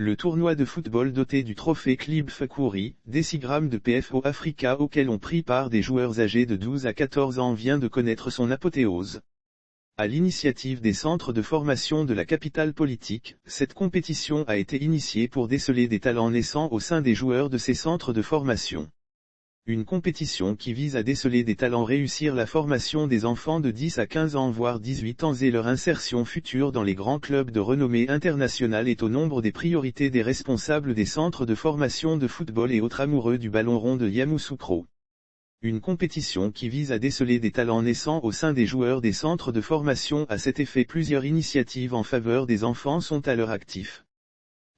Le tournoi de football doté du trophée Clib Fakouri, décigramme de PFO Africa auquel ont pris part des joueurs âgés de 12 à 14 ans vient de connaître son apothéose. À l'initiative des centres de formation de la capitale politique, cette compétition a été initiée pour déceler des talents naissants au sein des joueurs de ces centres de formation. Une compétition qui vise à déceler des talents, réussir la formation des enfants de 10 à 15 ans voire 18 ans et leur insertion future dans les grands clubs de renommée internationale est au nombre des priorités des responsables des centres de formation de football et autres amoureux du ballon rond de Yamoussoukro. Une compétition qui vise à déceler des talents naissants au sein des joueurs des centres de formation. À cet effet, plusieurs initiatives en faveur des enfants sont à leur actif.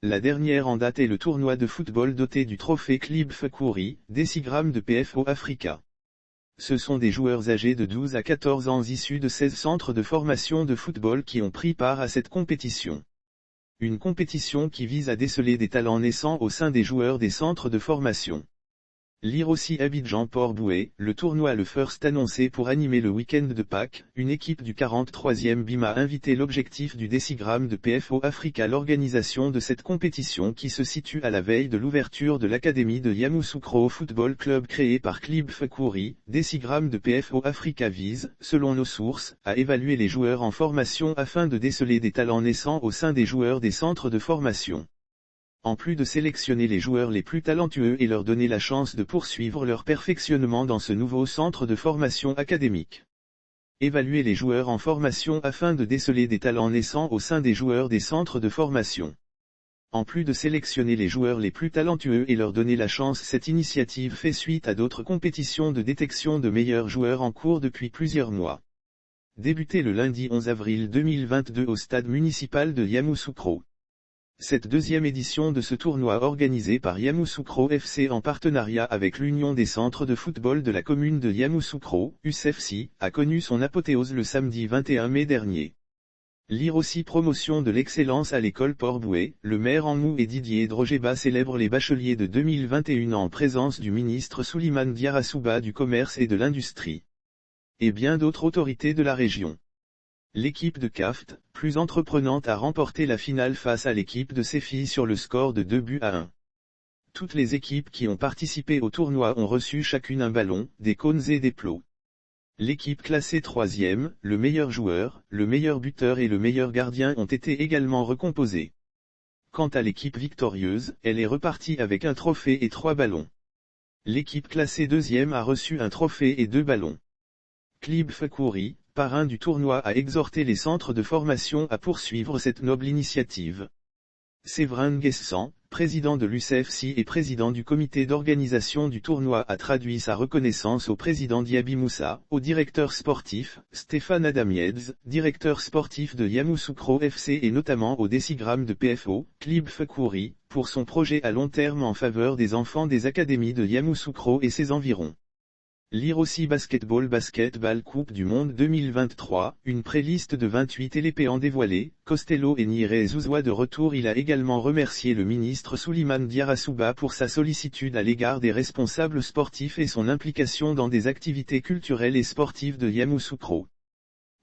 La dernière en date est le tournoi de football doté du trophée Clib Fakouri, décigramme de PFO Africa. Ce sont des joueurs âgés de 12 à 14 ans issus de 16 centres de formation de football qui ont pris part à cette compétition. Une compétition qui vise à déceler des talents naissants au sein des joueurs des centres de formation. Lire aussi Abidjan-Port-Bouët, le tournoi le First annoncé pour animer le week-end de Pâques, une équipe du 43e BIM a invité l'objectif du décigramme de PFO Africa. L'organisation de cette compétition qui se situe à la veille de l'ouverture de l'académie de Yamoussoukro Football Club créée par Clib Fakouri, décigramme de PFO Africa vise, selon nos sources, à évaluer les joueurs en formation afin de déceler des talents naissants au sein des joueurs des centres de formation. En plus de sélectionner les joueurs les plus talentueux et leur donner la chance de poursuivre leur perfectionnement dans ce nouveau centre de formation académique. Évaluer les joueurs en formation afin de déceler des talents naissants au sein des joueurs des centres de formation. En plus de sélectionner les joueurs les plus talentueux et leur donner la chance, cette initiative fait suite à d'autres compétitions de détection de meilleurs joueurs en cours depuis plusieurs mois. Débuté le lundi 11 avril 2022 au stade municipal de Yamoussoukro. Cette deuxième édition de ce tournoi organisé par Yamoussoukro FC en partenariat avec l'Union des centres de football de la commune de Yamoussoukro, UCFC, a connu son apothéose le samedi 21 mai dernier. Lire aussi promotion de l'excellence à l'école Port-Bouët, le maire Amou et Didier Drogeba célèbrent les bacheliers de 2021 en présence du ministre Souleymane Diarra du Commerce et de l'Industrie. Et bien d'autres autorités de la région. L'équipe de Kaft, plus entreprenante, a remporté la finale face à l'équipe de Séfi sur le score de 2-1. Toutes les équipes qui ont participé au tournoi ont reçu chacune un ballon, des cônes et des plots. L'équipe classée 3e, le meilleur joueur, le meilleur buteur et le meilleur gardien ont été également recomposés. Quant à l'équipe victorieuse, elle est repartie avec un trophée et 3 ballons. L'équipe classée 2e a reçu un trophée et 2 ballons. Clib Fakouri, parrain du tournoi, a exhorté les centres de formation à poursuivre cette noble initiative. Séverin Nguessan, président de l'UCFC et président du comité d'organisation du tournoi, a traduit sa reconnaissance au président Diaby Moussa, au directeur sportif, Stéphane Adamiedz, directeur sportif de Yamoussoukro FC et notamment au décigramme de PFO, Clib Fakouri, pour son projet à long terme en faveur des enfants des académies de Yamoussoukro et ses environs. Lire aussi Basketball Coupe du Monde 2023, une pré-liste de 28 élépéants dévoilée, Costello et Niré Zouzoua de retour. Il a également remercié le ministre Souleymane Diarra pour sa sollicitude à l'égard des responsables sportifs et son implication dans des activités culturelles et sportives de Yamoussoukro.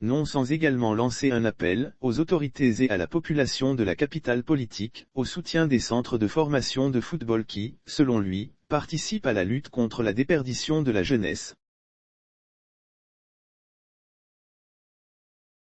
Non sans également lancer un appel aux autorités et à la population de la capitale politique, au soutien des centres de formation de football qui, selon lui, participent à la lutte contre la déperdition de la jeunesse.